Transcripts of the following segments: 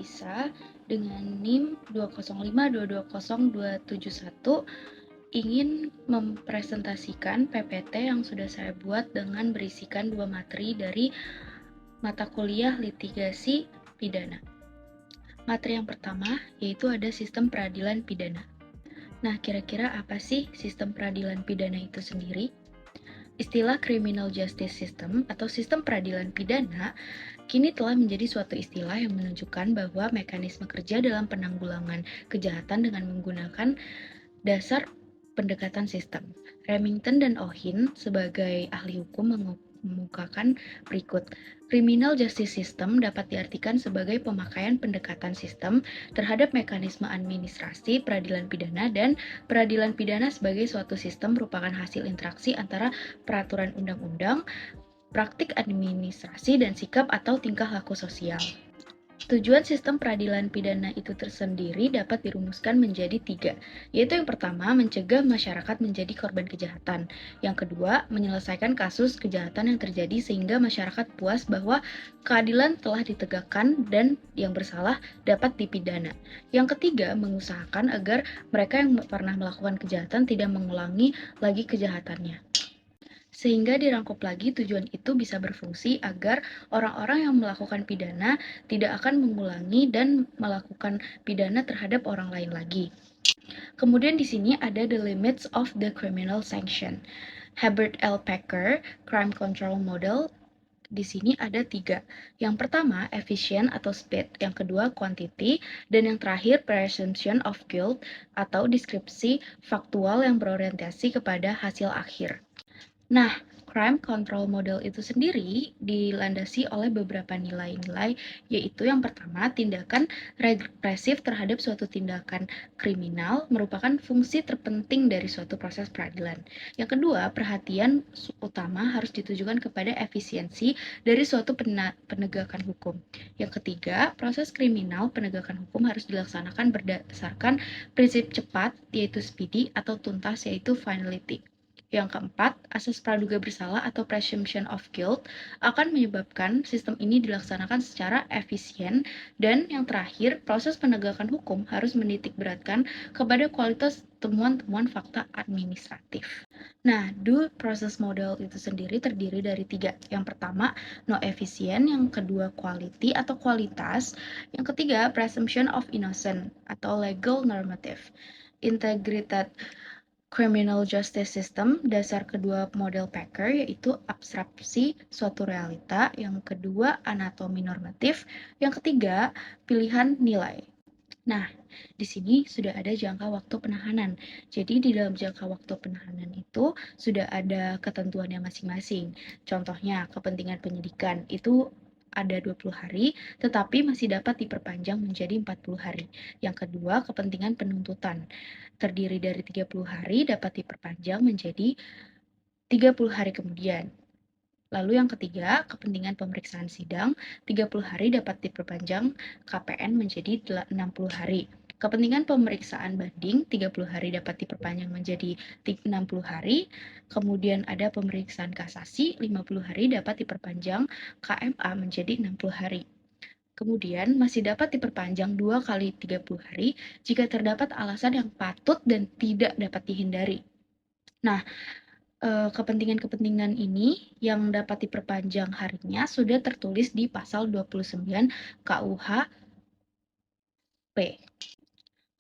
Raisa dengan NIM 205220271 ingin mempresentasikan PPT yang sudah saya buat dengan berisikan 2 materi dari mata kuliah litigasi pidana. Materi yang pertama yaitu ada sistem peradilan pidana. Nah, kira-kira apa sih sistem peradilan pidana itu sendiri? Istilah criminal justice system atau sistem peradilan pidana kini telah menjadi suatu istilah yang menunjukkan bahwa mekanisme kerja dalam penanggulangan kejahatan dengan menggunakan dasar pendekatan sistem. Remington dan Ohin sebagai ahli hukum mengemukakan berikut. Criminal justice system dapat diartikan sebagai pemakaian pendekatan sistem terhadap mekanisme administrasi peradilan pidana, dan peradilan pidana sebagai suatu sistem merupakan hasil interaksi antara peraturan undang-undang, praktik administrasi, dan sikap atau tingkah laku sosial. Tujuan sistem peradilan pidana itu tersendiri dapat dirumuskan menjadi 3, yaitu yang pertama, mencegah masyarakat menjadi korban kejahatan. Yang kedua, menyelesaikan kasus kejahatan yang terjadi sehingga masyarakat puas bahwa keadilan telah ditegakkan dan yang bersalah dapat dipidana. Yang ketiga, mengusahakan agar mereka yang pernah melakukan kejahatan tidak mengulangi lagi kejahatannya. Sehingga dirangkup lagi, tujuan itu bisa berfungsi agar orang-orang yang melakukan pidana tidak akan mengulangi dan melakukan pidana terhadap orang lain lagi. Kemudian di sini ada the limits of the criminal sanction. Herbert L. Packer, Crime Control Model, di sini ada 3. Yang pertama, efficient atau speed. Yang kedua, quantity. Dan yang terakhir, presumption of guilt atau deskripsi faktual yang berorientasi kepada hasil akhir. Nah, crime control model itu sendiri dilandasi oleh beberapa nilai-nilai, yaitu yang pertama, tindakan represif terhadap suatu tindakan kriminal merupakan fungsi terpenting dari suatu proses peradilan. Yang kedua, perhatian utama harus ditujukan kepada efisiensi dari suatu penegakan hukum. Yang ketiga, proses kriminal penegakan hukum harus dilaksanakan berdasarkan prinsip cepat, yaitu speedy, atau tuntas, yaitu finality. Yang keempat, asas praduga bersalah atau presumption of guilt akan menyebabkan sistem ini dilaksanakan secara efisien. Dan yang terakhir, proses penegakan hukum harus menitikberatkan kepada kualitas temuan-temuan fakta administratif. Nah, due process model itu sendiri terdiri dari 3. Yang pertama, no efficient. Yang kedua, quality atau kualitas. Yang ketiga, presumption of innocence atau legal normative. Integrated Criminal Justice System, dasar kedua model Packer, yaitu abstraksi suatu realita. Yang kedua, anatomi normatif. Yang ketiga, pilihan nilai. Nah, di sini sudah ada jangka waktu penahanan. Jadi di dalam jangka waktu penahanan itu sudah ada ketentuannya masing-masing. Contohnya, kepentingan penyidikan itu ada 20 hari, tetapi masih dapat diperpanjang menjadi 40 hari. Yang kedua, kepentingan penuntutan terdiri dari 30 hari dapat diperpanjang menjadi 30 hari kemudian. Lalu yang ketiga, kepentingan pemeriksaan sidang, 30 hari dapat diperpanjang KPN menjadi 60 hari. Kepentingan pemeriksaan banding, 30 hari dapat diperpanjang menjadi 60 hari. Kemudian ada pemeriksaan kasasi, 50 hari dapat diperpanjang KMA menjadi 60 hari. Kemudian masih dapat diperpanjang 2 kali 30 hari jika terdapat alasan yang patut dan tidak dapat dihindari. Nah, kepentingan-kepentingan ini yang dapat diperpanjang harinya sudah tertulis di pasal 29 KUHP.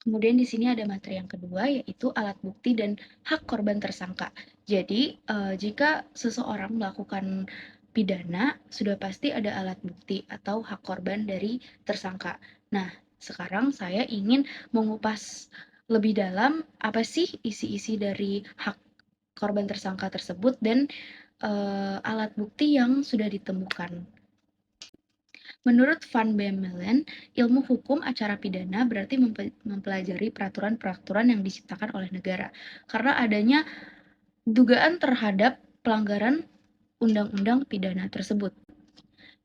Kemudian di sini ada materi yang kedua, yaitu alat bukti dan hak korban tersangka. Jadi, jika seseorang melakukan pidana, sudah pasti ada alat bukti atau hak korban dari tersangka. Nah, sekarang saya ingin mengupas lebih dalam apa sih isi-isi dari hak korban tersangka tersebut dan alat bukti yang sudah ditemukan. Menurut Van Bemmelen, ilmu hukum acara pidana berarti mempelajari peraturan-peraturan yang diciptakan oleh negara, karena adanya dugaan terhadap pelanggaran undang-undang pidana tersebut.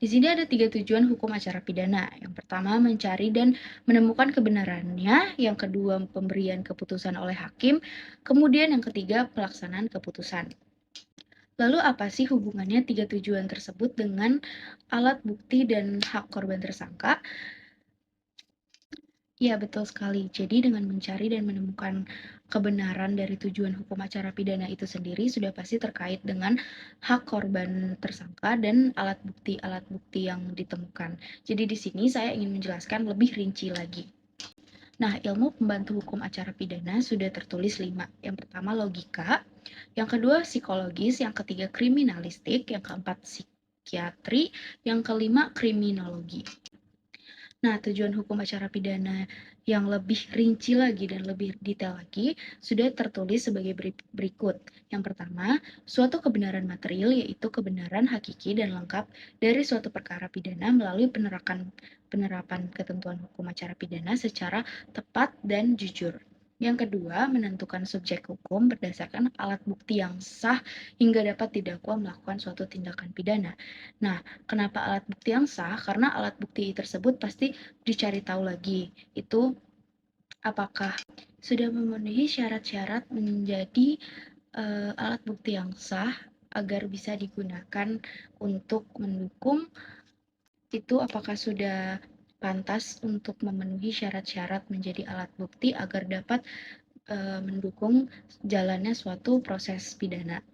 Di sini ada 3 tujuan hukum acara pidana. Yang pertama, mencari dan menemukan kebenarannya. Yang kedua, pemberian keputusan oleh hakim. Kemudian yang ketiga, pelaksanaan keputusan. Lalu apa sih hubungannya 3 tujuan tersebut dengan alat bukti dan hak korban tersangka? Iya, betul sekali. Jadi dengan mencari dan menemukan kebenaran dari tujuan hukum acara pidana itu sendiri sudah pasti terkait dengan hak korban tersangka dan alat bukti yang ditemukan. Jadi di sini saya ingin menjelaskan lebih rinci lagi. Nah, ilmu pembantu hukum acara pidana sudah tertulis 5. Yang pertama logika, yang kedua psikologis, yang ketiga kriminalistik, yang keempat psikiatri, yang kelima kriminologi. Nah, tujuan hukum acara pidana yang lebih rinci lagi dan lebih detail lagi sudah tertulis sebagai berikut. Yang pertama, suatu kebenaran material yaitu kebenaran hakiki dan lengkap dari suatu perkara pidana melalui penerapan ketentuan hukum acara pidana secara tepat dan jujur. Yang kedua, menentukan subjek hukum berdasarkan alat bukti yang sah hingga dapat didakwa melakukan suatu tindakan pidana. Nah, kenapa alat bukti yang sah? Karena alat bukti tersebut pasti dicari tahu lagi. Itu apakah sudah memenuhi syarat-syarat menjadi alat bukti yang sah agar bisa digunakan untuk mendukung itu, apakah sudah pantas untuk memenuhi syarat-syarat menjadi alat bukti agar dapat mendukung jalannya suatu proses pidana.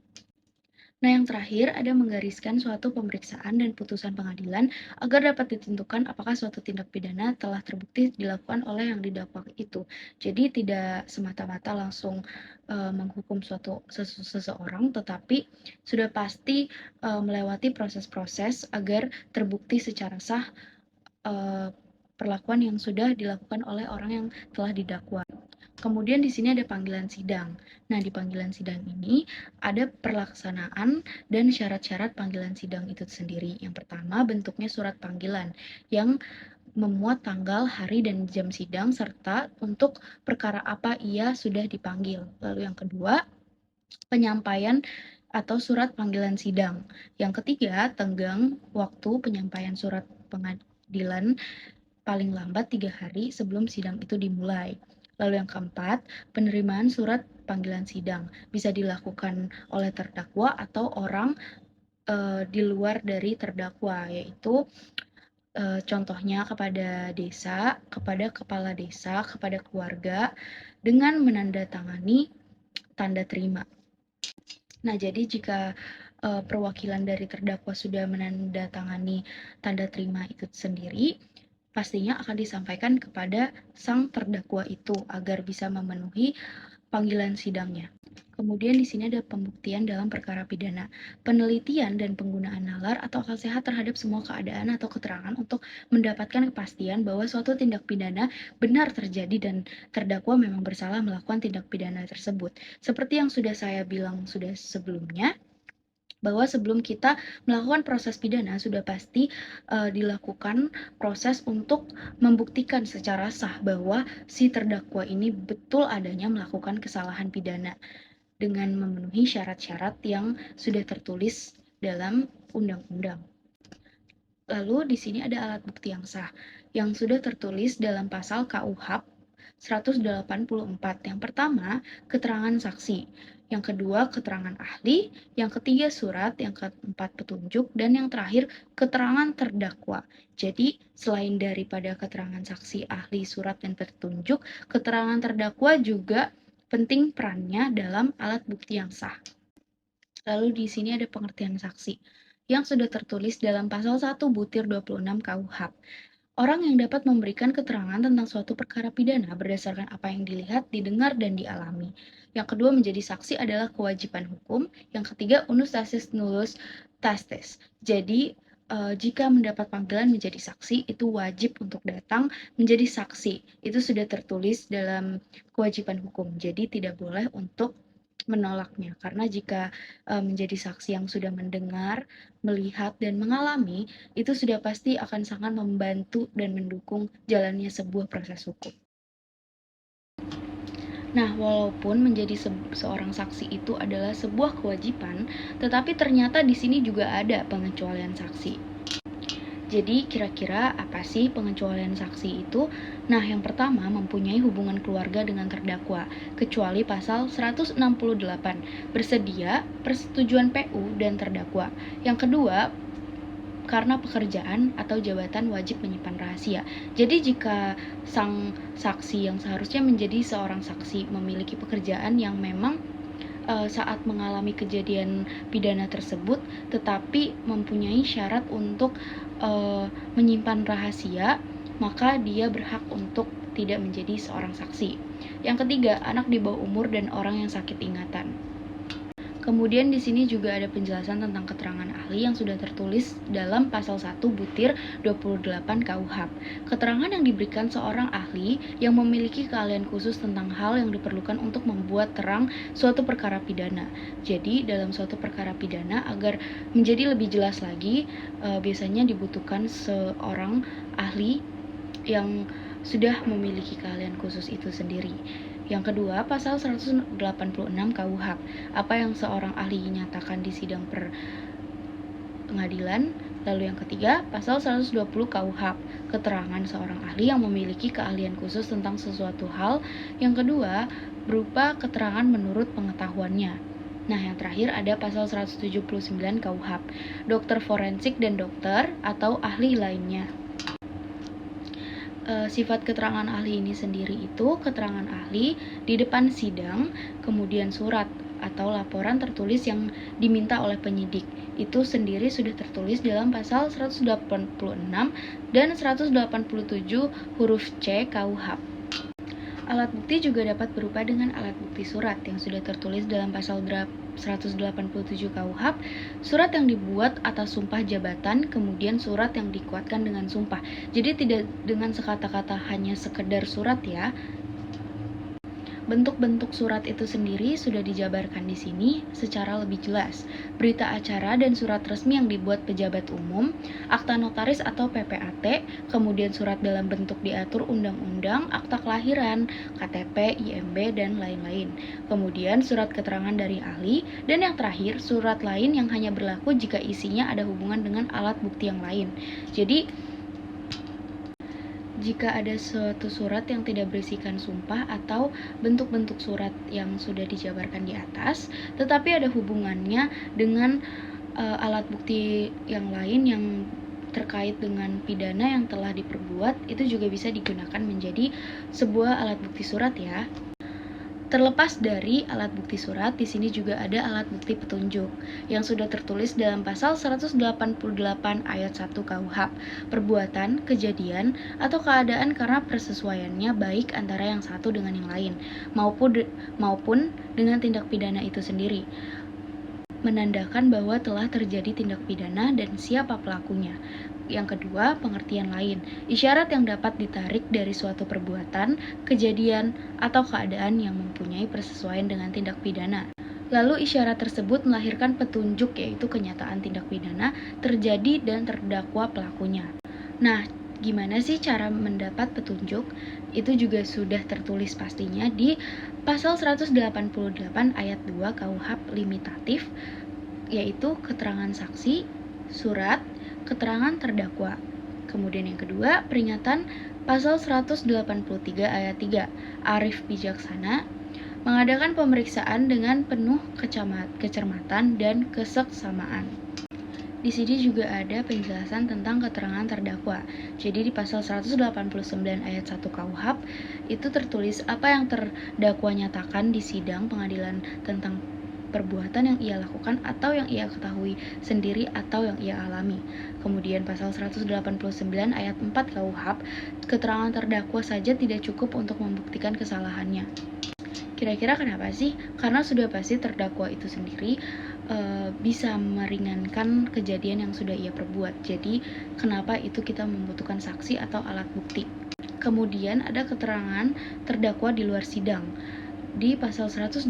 Nah, yang terakhir ada menggariskan suatu pemeriksaan dan putusan pengadilan agar dapat ditentukan apakah suatu tindak pidana telah terbukti dilakukan oleh yang didakwa itu. Jadi tidak semata-mata langsung menghukum seseorang, tetapi sudah pasti melewati proses-proses agar terbukti secara sah perlakuan yang sudah dilakukan oleh orang yang telah didakwa. Kemudian di sini ada panggilan sidang. Nah, di panggilan sidang ini ada perlaksanaan dan syarat-syarat panggilan sidang itu sendiri. Yang pertama, bentuknya surat panggilan yang memuat tanggal, hari, dan jam sidang serta untuk perkara apa ia sudah dipanggil. Lalu yang kedua, penyampaian atau surat panggilan sidang. Yang ketiga, tenggang waktu penyampaian surat pengadilan paling lambat 3 hari sebelum sidang itu dimulai. Lalu yang keempat, penerimaan surat panggilan sidang bisa dilakukan oleh terdakwa atau orang di luar dari terdakwa, yaitu contohnya kepada desa, kepada kepala desa, kepada keluarga, dengan menandatangani tanda terima. Nah, jadi jika perwakilan dari terdakwa sudah menandatangani tanda terima itu sendiri, pastinya akan disampaikan kepada sang terdakwa itu agar bisa memenuhi panggilan sidangnya. Kemudian di sini ada pembuktian dalam perkara pidana, penelitian dan penggunaan nalar atau akal sehat terhadap semua keadaan atau keterangan untuk mendapatkan kepastian bahwa suatu tindak pidana benar terjadi dan terdakwa memang bersalah melakukan tindak pidana tersebut. Seperti yang sudah saya bilang sudah sebelumnya, bahwa sebelum kita melakukan proses pidana sudah pasti dilakukan proses untuk membuktikan secara sah bahwa si terdakwa ini betul adanya melakukan kesalahan pidana dengan memenuhi syarat-syarat yang sudah tertulis dalam undang-undang. Lalu di sini ada alat bukti yang sah yang sudah tertulis dalam pasal KUHP 184. Yang pertama, keterangan saksi. Yang kedua, keterangan ahli. Yang ketiga, surat. Yang keempat, petunjuk. Dan yang terakhir, keterangan terdakwa. Jadi, selain daripada keterangan saksi, ahli, surat, dan petunjuk, keterangan terdakwa juga penting perannya dalam alat bukti yang sah. Lalu di sini ada pengertian saksi yang sudah tertulis dalam pasal 1 butir 26 KUHP. Orang yang dapat memberikan keterangan tentang suatu perkara pidana berdasarkan apa yang dilihat, didengar, dan dialami. Yang kedua, menjadi saksi adalah kewajiban hukum. Yang ketiga, unus tastes nullus tastes. Jadi, jika mendapat panggilan menjadi saksi, itu wajib untuk datang menjadi saksi. Itu sudah tertulis dalam kewajiban hukum. Jadi, tidak boleh untuk menolaknya. Karena jika menjadi saksi yang sudah mendengar, melihat, dan mengalami, itu sudah pasti akan sangat membantu dan mendukung jalannya sebuah proses hukum. Nah, walaupun menjadi seorang saksi itu adalah sebuah kewajiban, tetapi ternyata di sini juga ada pengecualian saksi. Jadi, kira-kira apa sih pengecualian saksi itu? Nah, yang pertama, mempunyai hubungan keluarga dengan terdakwa, kecuali pasal 168, bersedia, persetujuan PU dan terdakwa. Yang kedua, karena pekerjaan atau jabatan wajib menyimpan rahasia. Jadi jika sang saksi yang seharusnya menjadi seorang saksi memiliki pekerjaan yang memang saat mengalami kejadian pidana tersebut tetapi mempunyai syarat untuk menyimpan rahasia, maka dia berhak untuk tidak menjadi seorang saksi. Yang ketiga, anak di bawah umur dan orang yang sakit ingatan. Kemudian di sini juga ada penjelasan tentang keterangan ahli yang sudah tertulis dalam pasal 1 butir 28 KUHP. Keterangan yang diberikan seorang ahli yang memiliki keahlian khusus tentang hal yang diperlukan untuk membuat terang suatu perkara pidana. Jadi dalam suatu perkara pidana agar menjadi lebih jelas lagi, biasanya dibutuhkan seorang ahli yang sudah memiliki keahlian khusus itu sendiri. Yang kedua, pasal 186 KUHP. Apa yang seorang ahli nyatakan di sidang pengadilan. Lalu yang ketiga, pasal 120 KUHP. Keterangan seorang ahli yang memiliki keahlian khusus tentang sesuatu hal. Yang kedua, berupa keterangan menurut pengetahuannya. Nah, yang terakhir ada pasal 179 KUHP. Dokter forensik dan dokter atau ahli lainnya. Sifat keterangan ahli ini sendiri itu keterangan ahli di depan sidang, kemudian surat atau laporan tertulis yang diminta oleh penyidik. Itu sendiri sudah tertulis dalam pasal 186 dan 187 huruf C KUHP. Alat bukti juga dapat berupa dengan alat bukti surat yang sudah tertulis dalam pasal 187 KUHP, surat yang dibuat atas sumpah jabatan, kemudian surat yang dikuatkan dengan sumpah. Jadi tidak dengan sekata-kata hanya sekedar surat ya. Bentuk-bentuk surat itu sendiri sudah dijabarkan di sini secara lebih jelas. Berita acara dan surat resmi yang dibuat pejabat umum, akta notaris atau PPAT, kemudian surat dalam bentuk diatur undang-undang, akta kelahiran, KTP, IMB, dan lain-lain. Kemudian surat keterangan dari ahli, dan yang terakhir surat lain yang hanya berlaku jika isinya ada hubungan dengan alat bukti yang lain. Jadi jika ada suatu surat yang tidak berisikan sumpah atau bentuk-bentuk surat yang sudah dijabarkan di atas, tetapi ada hubungannya dengan alat bukti yang lain yang terkait dengan pidana yang telah diperbuat, itu juga bisa digunakan menjadi sebuah alat bukti surat ya. Terlepas dari alat bukti surat, di sini juga ada alat bukti petunjuk yang sudah tertulis dalam pasal 188 ayat 1 KUHP. Perbuatan, kejadian, atau keadaan karena persesuaiannya baik antara yang satu dengan yang lain, maupun dengan tindak pidana itu sendiri, menandakan bahwa telah terjadi tindak pidana dan siapa pelakunya. Yang kedua, pengertian lain, isyarat yang dapat ditarik dari suatu perbuatan, kejadian, atau keadaan yang mempunyai persesuaian dengan tindak pidana. Lalu isyarat tersebut melahirkan petunjuk, yaitu kenyataan tindak pidana terjadi dan terdakwa pelakunya. Nah, gimana sih cara mendapat petunjuk? Itu juga sudah tertulis pastinya di pasal 188 ayat 2 KUHP limitatif, yaitu keterangan saksi, surat, keterangan terdakwa. Kemudian yang kedua, peringatan pasal 183 ayat 3, arif bijaksana, mengadakan pemeriksaan dengan penuh kecermatan dan keseksamaan. Di sini juga ada penjelasan tentang keterangan terdakwa. Jadi di pasal 189 ayat 1 KUHP itu tertulis apa yang terdakwa nyatakan di sidang pengadilan tentang perbuatan yang ia lakukan atau yang ia ketahui sendiri atau yang ia alami. Kemudian pasal 189 ayat 4 KUHP, keterangan terdakwa saja tidak cukup untuk membuktikan kesalahannya. Kira-kira kenapa sih? Karena sudah pasti terdakwa itu sendiri bisa meringankan kejadian yang sudah ia perbuat. Jadi kenapa itu kita membutuhkan saksi atau alat bukti. Kemudian ada keterangan terdakwa di luar sidang. Di pasal 189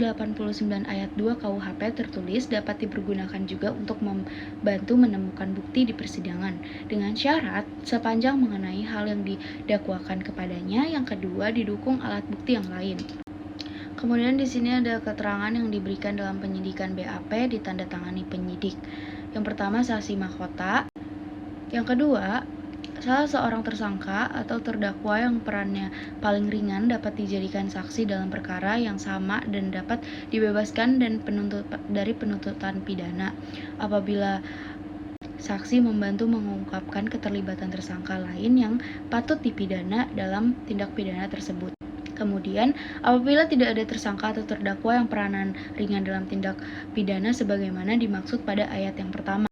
ayat 2 KUHP tertulis dapat dipergunakan juga untuk membantu menemukan bukti di persidangan dengan syarat sepanjang mengenai hal yang didakwakan kepadanya, yang kedua didukung alat bukti yang lain. Kemudian di sini ada keterangan yang diberikan dalam penyidikan BAP ditandatangani penyidik. Yang pertama saksi mahkota, yang kedua salah seorang tersangka atau terdakwa yang perannya paling ringan dapat dijadikan saksi dalam perkara yang sama dan dapat dibebaskan dari penuntutan pidana apabila saksi membantu mengungkapkan keterlibatan tersangka lain yang patut dipidana dalam tindak pidana tersebut. Kemudian, apabila tidak ada tersangka atau terdakwa yang peranan ringan dalam tindak pidana sebagaimana dimaksud pada ayat yang pertama.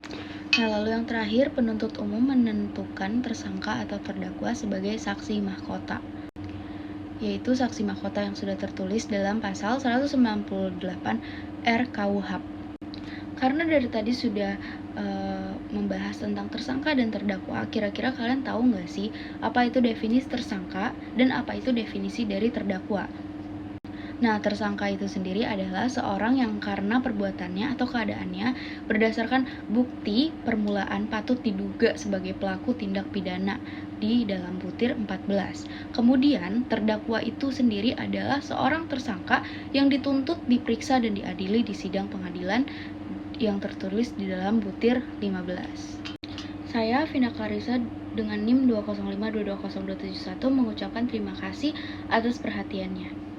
Nah, lalu yang terakhir, penuntut umum menentukan tersangka atau terdakwa sebagai saksi mahkota, yaitu saksi mahkota yang sudah tertulis dalam pasal 198 RKUHP. Karena dari tadi sudah membahas tentang tersangka dan terdakwa, kira-kira kalian tahu nggak sih apa itu definisi tersangka dan apa itu definisi dari terdakwa? Nah, tersangka itu sendiri adalah seorang yang karena perbuatannya atau keadaannya berdasarkan bukti permulaan patut diduga sebagai pelaku tindak pidana di dalam butir 14. Kemudian, terdakwa itu sendiri adalah seorang tersangka yang dituntut, diperiksa, dan diadili di sidang pengadilan yang tertulis di dalam butir 15. Saya, Vina Clarissa, dengan NIM 205220271 mengucapkan terima kasih atas perhatiannya.